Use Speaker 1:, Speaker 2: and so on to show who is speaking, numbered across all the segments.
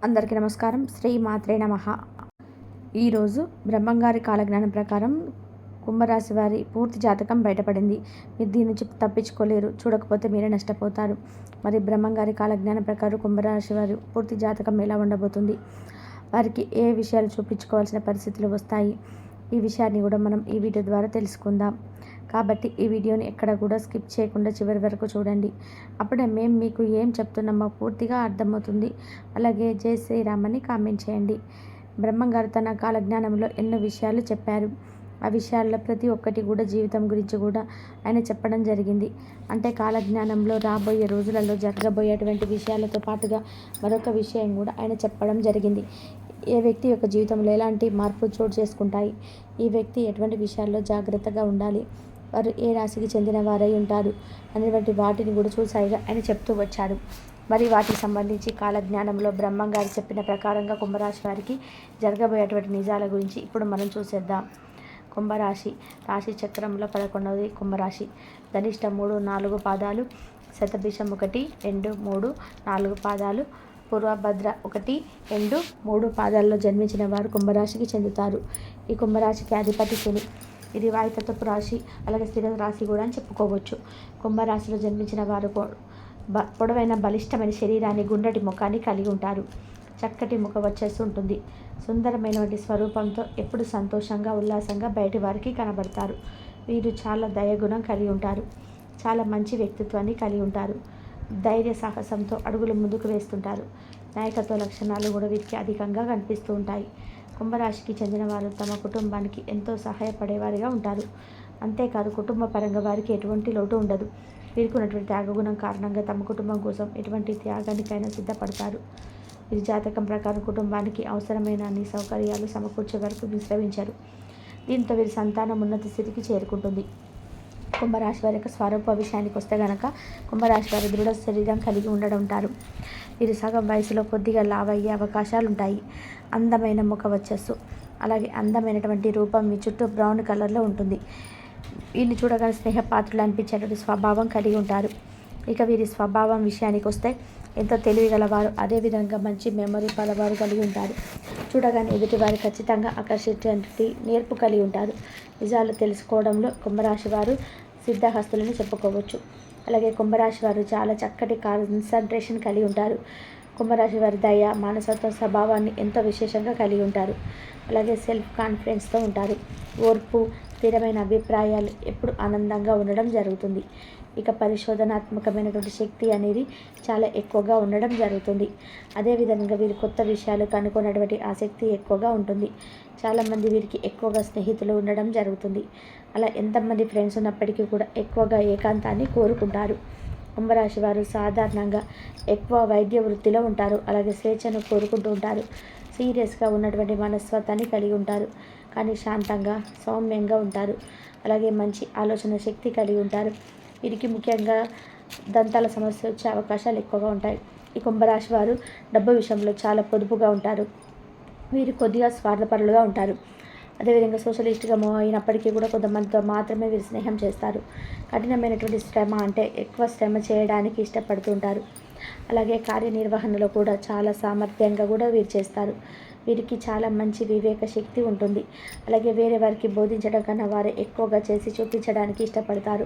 Speaker 1: అందరికీ నమస్కారం. శ్రీ మాత్రే నమః. ఈరోజు బ్రహ్మంగారి కాలజ్ఞానం ప్రకారం కుంభరాశి వారి పూర్తి జాతకం బయటపడింది. మీరు దీని నుంచి తప్పించుకోలేరు. చూడకపోతే మీరే నష్టపోతారు. మరి బ్రహ్మంగారి కాలజ్ఞానం ప్రకారం కుంభరాశి వారి పూర్తి జాతకం ఎలా ఉండబోతుంది, వారికి ఏ విషయాలు చూపించుకోవాల్సిన పరిస్థితులు వస్తాయి, ఈ విషయాన్ని కూడా మనం ఈ వీడియో ద్వారా తెలుసుకుందాం. కాబట్టి ఈ వీడియోని ఎక్కడ కూడా స్కిప్ చేయకుండా చివరి వరకు చూడండి. అప్పుడే మేము మీకు ఏం చెప్తున్నామో పూర్తిగా అర్థమవుతుంది. అలాగే జై శ్రీరామ్ అని కామెంట్ చేయండి. బ్రహ్మంగారు తన కాలజ్ఞానంలో ఎన్నో విషయాలు చెప్పారు. ఆ విషయాల్లో ప్రతి ఒక్కటి కూడా జీవితం గురించి కూడా ఆయన చెప్పడం జరిగింది. అంటే కాలజ్ఞానంలో రాబోయే రోజులలో జరగబోయేటువంటి విషయాలతో పాటుగా మరొక విషయం కూడా ఆయన చెప్పడం జరిగింది. ఏ వ్యక్తి యొక్క జీవితంలో ఎలాంటి మార్పులు చోటు చేసుకుంటాయి, ఈ వ్యక్తి ఎటువంటి విషయాల్లో జాగ్రత్తగా ఉండాలి, వారు ఏ రాశికి చెందిన వారై ఉంటారు అనేటువంటి వాటిని కూడా చూసాయిగా ఆయన చెప్తూ వచ్చాడు. మరి వాటికి సంబంధించి కాలజ్ఞానంలో బ్రహ్మంగారు చెప్పిన ప్రకారంగా కుంభరాశి వారికి జరగబోయేటువంటి నిజాల గురించి ఇప్పుడు మనం చూసేద్దాం. కుంభరాశి రాశి చక్రంలో 11వది కుంభరాశి. ధనిష్ట 3, 4 పాదాలు, శతభిషం 1, 2, 3, 4 పాదాలు, పూర్వభద్ర 1, 2, 3 పాదాల్లో జన్మించిన వారు కుంభరాశికి చెందుతారు. ఈ కుంభరాశికి అధిపతి శని. ఇది వాయుతత్వపు రాశి, అలాగే స్థిర రాశి కూడా అని చెప్పుకోవచ్చు. కుంభరాశిలో జన్మించిన వారు పొడవైన బలిష్టమైన శరీరాన్ని, గుండ్రటి ముఖాన్ని కలిగి ఉంటారు. చక్కటి ముఖ వచ్చేసి ఉంటుంది. సుందరమైనటువంటి స్వరూపంతో ఎప్పుడు సంతోషంగా, ఉల్లాసంగా బయటి వారికి కనబడతారు. వీరు చాలా దయగుణం కలిగి ఉంటారు. చాలా మంచి వ్యక్తిత్వాన్ని కలిగి ఉంటారు. ధైర్య సాహసంతో అడుగులు ముందుకు వేస్తుంటారు. నాయకత్వ లక్షణాలు కూడా వీరికి అధికంగా కనిపిస్తూ ఉంటాయి. కుంభరాశికి చెందిన వారు తమ కుటుంబానికి ఎంతో సహాయపడేవారిగా ఉంటారు. అంతేకాదు కుటుంబ పరంగా వారికి ఎటువంటి లోటు ఉండదు. వీరికి ఉన్నటువంటి త్యాగగుణం కారణంగా తమ కుటుంబం కోసం ఎటువంటి త్యాగానికైనా సిద్ధపడతారు. వీరి జాతకం ప్రకారం కుటుంబానికి అవసరమైన అన్ని సౌకర్యాలు సమకూర్చే వరకు విశ్రమించారు. దీంతో వీరి సంతానం ఉన్నత స్థితికి చేరుకుంటుంది. కుంభరాశి వారి యొక్క స్వరూప విషయానికి వస్తే గనక కుంభరాశి వారి దృఢ శరీరం కలిగి ఉంటారు. వీరు సగం వయసులో కొద్దిగా లావయ్యే అవకాశాలు ఉంటాయి. అందమైన ముఖ వచ్చస్సు, అలాగే అందమైనటువంటి రూపం మీ చుట్టూ బ్రౌన్ కలర్లో ఉంటుంది. వీరిని చూడగానే స్నేహపాత్రులు అనిపించేటువంటి స్వభావం కలిగి ఉంటారు. ఇక వీరి స్వభావం విషయానికి వస్తే ఎంతో తెలివిగలవారు, అదేవిధంగా మంచి మెమరీ పలవారు కలిగి ఉంటారు. చూడగానే ఎదుటివారు ఖచ్చితంగా ఆకర్షించేటువంటి నేర్పు కలిగి ఉంటారు. నిజాలు తెలుసుకోవడంలో కుంభరాశి వారు సిద్ధహస్తులని చెప్పుకోవచ్చు. అలాగే కుంభరాశి వారు చాలా చక్కటి కాన్సన్ట్రేషన్ కలిగి ఉంటారు. కుంభరాశి వారి దయ, మానసత్వ స్వభావాన్ని ఎంతో విశేషంగా కలిగి ఉంటారు. అలాగే సెల్ఫ్ కాన్ఫిడెన్స్తో ఉంటారు. ఓర్పు, స్థిరమైన అభిప్రాయాలు, ఎప్పుడు ఆనందంగా ఉండడం జరుగుతుంది. ఇక పరిశోధనాత్మకమైనటువంటి శక్తి అనేది చాలా ఎక్కువగా ఉండడం జరుగుతుంది. అదేవిధంగా వీరు కొత్త విషయాలు కనుక్కున్నటువంటి ఆసక్తి ఎక్కువగా ఉంటుంది. చాలామంది వీరికి ఎక్కువగా స్నేహితులు ఉండడం జరుగుతుంది. అలా ఎంతమంది ఫ్రెండ్స్ ఉన్నప్పటికీ కూడా ఎక్కువగా ఏకాంతాన్ని కోరుకుంటారు. కుంభరాశి వారు సాధారణంగా ఎక్కువ వైద్య వృత్తిలో ఉంటారు. అలాగే స్వేచ్ఛను కోరుకుంటూ ఉంటారు. సీరియస్గా ఉన్నటువంటి మనస్తత్వాన్ని కలిగి ఉంటారు. కానీ శాంతంగా, సౌమ్యంగా ఉంటారు. అలాగే మంచి ఆలోచన శక్తి కలిగి ఉంటారు. వీరికి ముఖ్యంగా దంతాల సమస్య వచ్చే అవకాశాలు ఎక్కువగా ఉంటాయి. ఈ కుంభరాశి వారు డబ్బు విషయంలో చాలా పొదుపుగా ఉంటారు. వీరు కొద్దిగా స్వార్థపరులుగా ఉంటారు. అదేవిధంగా సోషలిస్ట్గా అయినప్పటికీ కూడా కొంతమందితో మాత్రమే వీరు స్నేహం చేస్తారు. కఠినమైనటువంటి శ్రమ అంటే ఎక్కువ శ్రమ చేయడానికి ఇష్టపడుతూ ఉంటారు. అలాగే కార్యనిర్వహణలో కూడా చాలా సామర్థ్యంగా కూడా వీరు చేస్తారు. వీరికి చాలా మంచి వివేక శక్తి ఉంటుంది. అలాగే వేరే వారికి బోధించడం కన్నా వారు ఎక్కువగా చేసి చూపించడానికి ఇష్టపడతారు.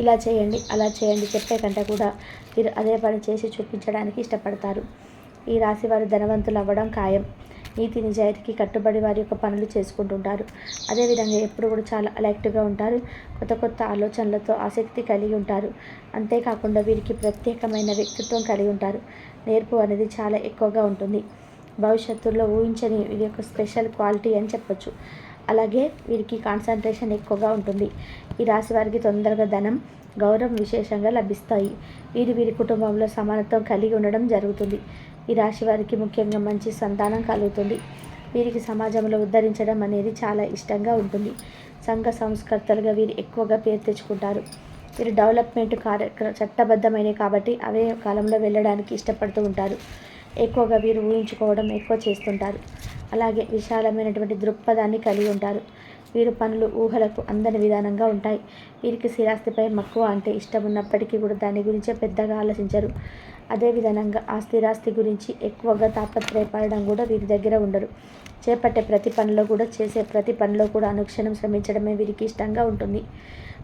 Speaker 1: ఇలా చేయండి, అలా చేయండి చెప్పే కంటే కూడా వీరు అదే పని చేసి చూపించడానికి ఇష్టపడతారు. ఈ రాశి వారు ధనవంతులు అవ్వడం ఖాయం. నీతి నిజాయితీకి కట్టుబడి వారి యొక్క పనులు చేసుకుంటుంటారు. అదేవిధంగా ఎప్పుడు కూడా చాలా అలర్ట్గా ఉంటారు. కొత్త కొత్త ఆలోచనలతో ఆసక్తి కలిగి ఉంటారు. అంతేకాకుండా వీరికి ప్రత్యేకమైన వ్యక్తిత్వం కలిగి ఉంటారు. నేర్పు అనేది చాలా ఎక్కువగా ఉంటుంది. భవిష్యత్తులో ఊహించని వీరి యొక్క స్పెషల్ క్వాలిటీ అని చెప్పొచ్చు. అలాగే వీరికి కాన్సన్ట్రేషన్ ఎక్కువగా ఉంటుంది. ఈ రాశి వారికి తొందరగా ధనం, గౌరవం విశేషంగా లభిస్తాయి. వీరి కుటుంబంలో సమానత్వం కలిగి ఉండడం జరుగుతుంది. ఈ రాశి వారికి ముఖ్యంగా మంచి సంతానం కలుగుతుంది. వీరికి సమాజంలో ఉద్ధరించడం అనేది చాలా ఇష్టంగా ఉంటుంది. సంఘ సంస్కర్తలుగా వీరు ఎక్కువగా పేరు తెచ్చుకుంటారు. వీరు డెవలప్మెంట్ చట్టబద్ధమైనవి కాబట్టి అవే కాలంలో వెళ్ళడానికి ఇష్టపడుతూ ఉంటారు. ఎక్కువగా వీరు ఊహించుకోవడం ఎక్కువ చేస్తుంటారు. అలాగే విశాలమైనటువంటి దృక్పథాన్ని కలిగి ఉంటారు. వీరు పనులు ఊహలకు అందని విధానంగా ఉంటాయి. వీరికి స్థిరాస్తిపై మక్కువ అంటే ఇష్టం ఉన్నప్పటికీ కూడా దాని గురించే పెద్దగా ఆలోచించరు. అదేవిధంగా ఆ స్థిరాస్తి గురించి ఎక్కువగా తాపత్రయపడడం కూడా వీరి దగ్గర ఉండరు. చేపట్టే ప్రతి పనిలో కూడా చేసే ప్రతి పనిలో కూడా అనుక్షణం శ్రమించడమే వీరికి ఇష్టంగా ఉంటుంది.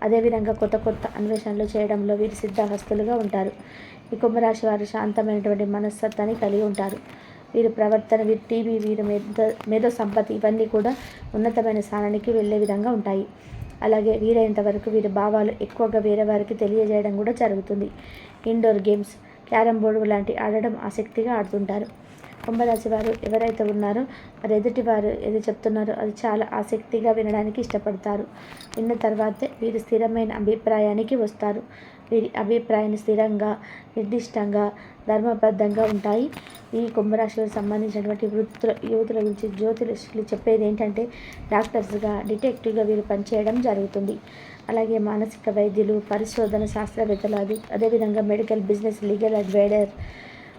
Speaker 1: అదేవిధంగా కొత్త కొత్త అన్వేషణలు చేయడంలో వీరు సిద్ధహస్తులుగా ఉంటారు. ఈ కుంభరాశి వారు శాంతమైనటువంటి మనస్తత్వాన్ని కలిగి ఉంటారు. వీరి ప్రవర్తన, వీరి టీవీ, వీరి మేధో సంపత్తి ఇవన్నీ కూడా ఉన్నతమైన స్థానానికి వెళ్ళే విధంగా ఉంటాయి. అలాగే వీలైనంత వరకు వీరి భావాలు ఎక్కువగా వేరే వారికి తెలియజేయడం కూడా జరుగుతుంది. ఇండోర్ గేమ్స్, క్యారమ్ బోర్డు లాంటి ఆడడం ఆసక్తిగా ఆడుతుంటారు. కుంభరాశి వారు ఎవరైతే ఉన్నారో మరి ఎదుటి వారు ఏది చెప్తున్నారో అది చాలా ఆసక్తిగా వినడానికి ఇష్టపడతారు. విన్న తర్వాతే వీరు స్థిరమైన అభిప్రాయానికి వస్తారు. వీరి అభిప్రాయాన్ని స్థిరంగా, నిర్దిష్టంగా, ధర్మబద్ధంగా ఉంటాయి. ఈ కుంభరాశికి సంబంధించినటువంటి యువతుల గురించి జ్యోతిషులు చెప్పేది ఏంటంటే డాక్టర్స్గా, డిటెక్టివ్గా వీరు పనిచేయడం జరుగుతుంది. అలాగే మానసిక వైద్యులు, పరిశోధన శాస్త్రవేత్తలు, అదేవిధంగా medical, business, legal adviser,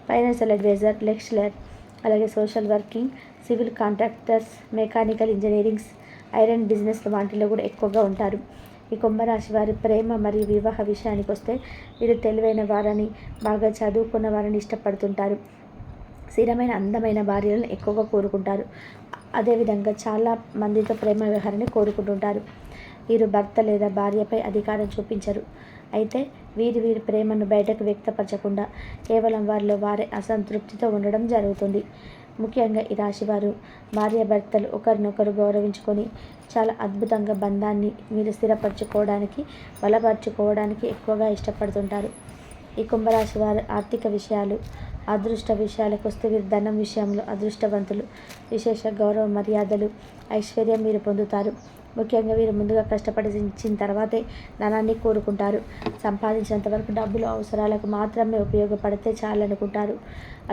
Speaker 1: financial adviser, lecturer, అలాగే social working, civil contractors, mechanical engineerings, iron business వాటిలో కూడా ఎక్కువగా ఉంటారు. ఈ కుంభరాశి వారి ప్రేమ మరియు వివాహ విషయానికి వస్తే వీరు తెలివైన వారని, బాగా చదువుకున్న వారిని ఇష్టపడుతుంటారు. స్థిరమైన అందమైన భార్యలను ఎక్కువగా కోరుకుంటారు. అదేవిధంగా చాలా మందితో ప్రేమ వ్యవహారాన్ని కోరుకుంటుంటారు. వీరు భర్త లేదా భార్యపై అధికారం చూపించరు. అయితే వీరి ప్రేమను బయటకు వ్యక్తపరచకుండా కేవలం వారిలో వారే అసంతృప్తితో ఉండడం జరుగుతుంది. ముఖ్యంగా ఈ రాశివారు భార్యాభర్తలు ఒకరినొకరు గౌరవించుకొని చాలా అద్భుతంగా బంధాన్ని మీరు స్థిరపరచుకోవడానికి, బలపరచుకోవడానికి ఎక్కువగా ఇష్టపడుతుంటారు. ఈ కుంభరాశి వారు ఆర్థిక విషయాలు, అదృష్ట విషయాలకు వస్తే వీరు ధనం విషయంలో అదృష్టవంతులు. విశేష గౌరవ మర్యాదలు, ఐశ్వర్యం మీరు పొందుతారు. ముఖ్యంగా వీరు ముందుగా కష్టపడించిన తర్వాతే ధనాన్ని కోరుకుంటారు. సంపాదించినంత వరకు డబ్బులు అవసరాలకు మాత్రమే ఉపయోగపడితే చాలనుకుంటారు.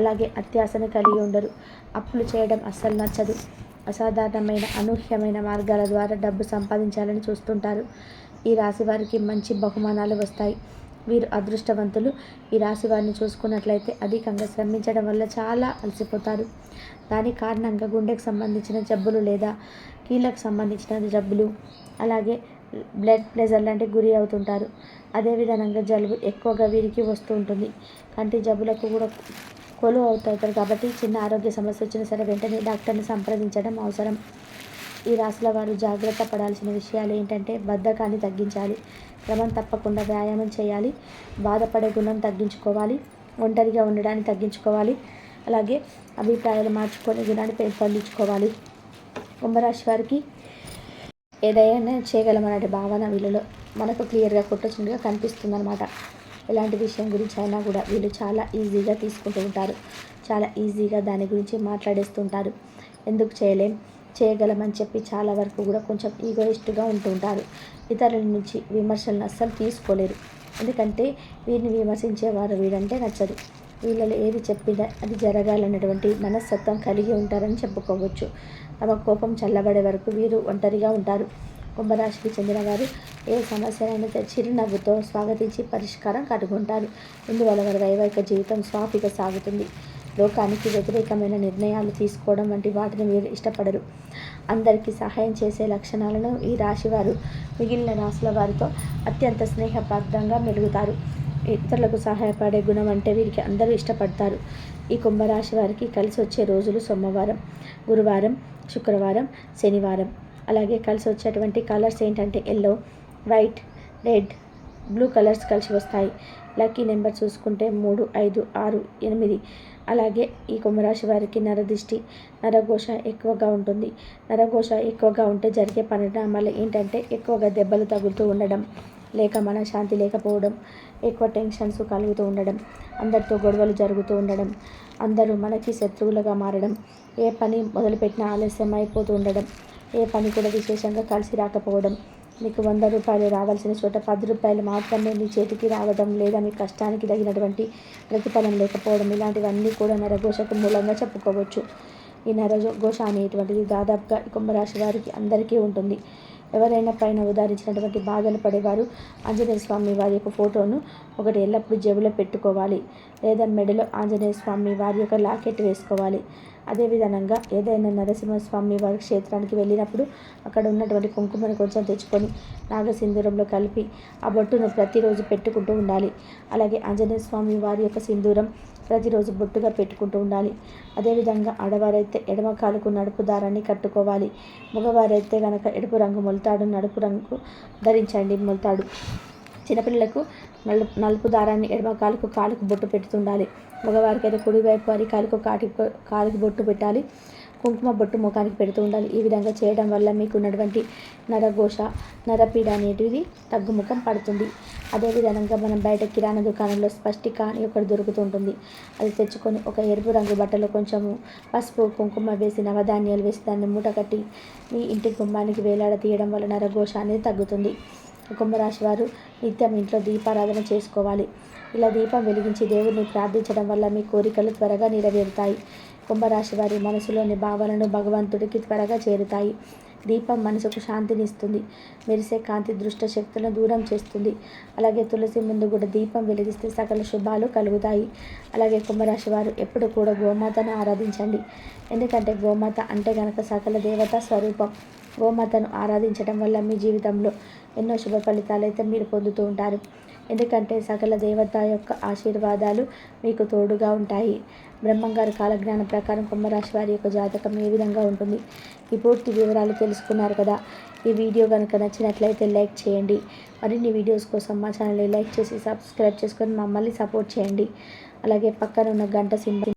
Speaker 1: అలాగే అత్యాశను కలిగి ఉండరు. అప్పులు చేయడం అస్సలు నచ్చదు. అసాధారణమైన, అనూహ్యమైన మార్గాల ద్వారా డబ్బు సంపాదించాలని చూస్తుంటారు. ఈ రాశి వారికి మంచి బహుమానాలు వస్తాయి. వీరు అదృష్టవంతులు. ఈ రాశి వారిని చూసుకున్నట్లయితే అధికంగా శ్రమించడం వల్ల చాలా అలసిపోతారు. దాని కారణంగా గుండెకు సంబంధించిన జబ్బులు లేదా కీళ్ళకు సంబంధించిన జబ్బులు, అలాగే బ్లడ్ ప్రెషర్ లాంటివి గురి అవుతుంటారు. అదేవిధంగా జలుబు ఎక్కువగా వీరికి వస్తూ ఉంటుంది. కంటి జబ్బులకు కూడా కొలువు అవుతారు. కాబట్టి చిన్న ఆరోగ్య సమస్య వచ్చినా సరే వెంటనే డాక్టర్ని సంప్రదించడం అవసరం. ఈ రాశుల వారు జాగ్రత్త పడాల్సిన విషయాలు ఏంటంటే బద్ధకాన్ని తగ్గించాలి, క్రమం తప్పకుండా వ్యాయామం చేయాలి, బాధపడే గుణం తగ్గించుకోవాలి, ఒంటరిగా ఉండడాన్ని తగ్గించుకోవాలి, అలాగే అభిప్రాయాలు మార్చుకునే గుణాన్ని పెంపొందించుకోవాలి. కుంభరాశి వారికి ఏదైనా చేయగలమనే భావన వీళ్ళలో మనకు క్లియర్గా కొట్టొచ్చినట్టుగా కనిపిస్తుంది అనమాట. ఎలాంటి విషయం గురించి అయినా కూడా వీళ్ళు చాలా ఈజీగా తీసుకుంటూ ఉంటారు. చాలా ఈజీగా దాని గురించి మాట్లాడేస్తుంటారు. ఎందుకు చేయగలమని చెప్పి చాలా వరకు కూడా కొంచెం ఈగోయిస్ట్గా ఉంటూ ఉంటారు. ఇతరుల నుంచి విమర్శలను అస్సలు తీసుకోలేరు. ఎందుకంటే వీరిని విమర్శించేవారు వీరంటే నచ్చదు. వీళ్ళలో ఏది చెప్పినా అది జరగాలన్నటువంటి మనస్తత్వం కలిగి ఉంటారని చెప్పుకోవచ్చు. తమ కోపం చల్లబడే వరకు వీరు ఒంటరిగా ఉంటారు. కుంభరాశికి చెందిన వారు ఏ సమస్యనైనా చిరునవ్వుతో స్వాగతించి పరిష్కారం కనుగొంటారు. ఇందువల్ల వారి వైవాహిక జీవితం సాఫీగా సాగుతుంది. లోకానికి వ్యతిరేకమైన నిర్ణయాలు తీసుకోవడం వంటి వాటిని వీరు ఇష్టపడరు. అందరికీ సహాయం చేసే లక్షణాలను ఈ రాశివారు మిగిలిన రాశుల వారితో అత్యంత స్నేహబద్ధంగా మెలుగుతారు. ఇతరులకు సహాయపడే గుణం అంటే వీరికి అందరూ ఇష్టపడతారు. ఈ కుంభరాశి వారికి కలిసి వచ్చే రోజులు సోమవారం, గురువారం, శుక్రవారం, శనివారం. అలాగే కలిసి వచ్చేటువంటి కలర్స్ ఏంటంటే yellow, white, red, blue colours కలిసి వస్తాయి. లక్కీ నెంబర్ చూసుకుంటే 3, 5, 6, 8. అలాగే ఈ కుంభరాశి వారికి నరదిష్టి, నరఘోష ఎక్కువగా ఉంటుంది. నరఘోష ఎక్కువగా ఉంటే జరిగే పరిణామాలు ఏంటంటే ఎక్కువగా దెబ్బలు తగులుతూ ఉండడం, లేక మనశ్శాంతి లేకపోవడం, ఎక్కువ టెన్షన్స్ కలుగుతూ ఉండడం, అందరితో గొడవలు జరుగుతూ ఉండడం, అందరూ మనకి శత్రువులుగా మారడం, ఏ పని మొదలుపెట్టినా ఆలస్యం అయిపోతూ ఉండడం, ఏ పని కూడా విశేషంగా కలిసి రాకపోవడం, మీకు 100 రూపాయలు రావాల్సిన చోట 10 రూపాయలు మాత్రమే మీ చేతికి రావడం, లేదా మీ కష్టానికి తగినటువంటి ప్రతిఫలం లేకపోవడం, ఇలాంటివన్నీ కూడా నరఘోషకు మూలంగా చెప్పుకోవచ్చు. ఈ నరఘోష అనేటువంటిది దాదాపుగా కుంభరాశి వారికి అందరికీ ఉంటుంది. ఎవరైనా పైన ఉదాహరించినటువంటి బాధలు పడేవారు ఆంజనేయ స్వామి వారి యొక్క ఫోటోను ఒకటి ఎల్లప్పుడూ జేబులో పెట్టుకోవాలి, లేదా మెడలో ఆంజనేయ స్వామి వారి యొక్క లాకెట్ వేసుకోవాలి. అదేవిధంగా ఏదైనా నరసింహస్వామి వారి క్షేత్రానికి వెళ్ళినప్పుడు అక్కడ ఉన్నటువంటి కుంకుమను కొంచెం తెచ్చుకొని నాగసింధూరంలో కలిపి ఆ బొట్టును ప్రతిరోజు పెట్టుకుంటూ ఉండాలి. అలాగే ఆంజనేయ స్వామి వారి యొక్క సింధూరం ప్రతిరోజు బొట్టుగా పెట్టుకుంటూ ఉండాలి. అదేవిధంగా ఆడవారైతే ఎడమ కాలుకు నడుపు దారాన్ని కట్టుకోవాలి. మగవారైతే కనుక ఎడుపు రంగు మొలతాడు, నడుపు రంగు ధరించండి మొలతాడు. చిన్నపిల్లలకు నలుపు దారాన్ని ఎడమ కాలుకు బొట్టు పెడుతుండాలి. మగవారికి అయితే కుడివైపు కాలికి బొట్టు పెట్టాలి. కుంకుమ బొట్టు ముఖానికి పెడుతూ ఉండాలి. ఈ విధంగా చేయడం వల్ల మీకు ఉన్నటువంటి నరఘోష, నరపీడ అనేటిది తగ్గుముఖం పడుతుంది. అదేవిధంగా మనం బయట కిరాణా దుకాణంలో స్పష్టిక అని ఒకటి దొరుకుతుంటుంది. అది తెచ్చుకొని ఒక ఎరుపు రంగు బట్టలో కొంచెము పసుపు, కుంకుమ వేసి నవధాన్యాలు వేసి దాన్ని మూట కట్టి మీ ఇంటి గుమ్మానికి వేలాడ తీయడం వల్ల నరఘోష అనేది తగ్గుతుంది. కుంభరాశి వారు నిత్యం ఇంట్లో దీపారాధన చేసుకోవాలి. ఇలా దీపం వెలిగించి దేవుడిని ప్రార్థించడం వల్ల మీ కోరికలు త్వరగా నెరవేరుతాయి. కుంభరాశి వారి మనసులోని భావాలను భగవంతుడికి త్వరగా చేరుతాయి. దీపం మనసుకు శాంతినిస్తుంది. మెరిసే కాంతి దుష్ట శక్తులను దూరం చేస్తుంది. అలాగే తులసి ముందు కూడా దీపం వెలిగిస్తే సకల శుభాలు కలుగుతాయి. అలాగే కుంభరాశి వారు ఎప్పుడు కూడా గోమాతను ఆరాధించండి. ఎందుకంటే గోమాత అంటే కనుక సకల దేవతా స్వరూపం. గోమాతను ఆరాధించడం వల్ల మీ జీవితంలో ఎన్నో శుభ ఫలితాలు అయితే మీరు పొందుతూ ఉంటారు. ఎందుకంటే సకల దేవత యొక్క ఆశీర్వాదాలు మీకు తోడుగా ఉంటాయి. బ్రహ్మంగారి కాలజ్ఞానం ప్రకారం కుంభరాశి వారి యొక్క జాతకం ఏ విధంగా ఉంటుంది, ఈ పూర్తి వివరాలు తెలుసుకున్నారు కదా. ఈ వీడియో కనుక నచ్చినట్లయితే లైక్ చేయండి. మరిన్ని వీడియోస్ కోసం మా ఛానల్ని లైక్ చేసి సబ్స్క్రైబ్ చేసుకొని మమ్మల్ని సపోర్ట్ చేయండి. అలాగే పక్కన ఉన్న గంట సింబల్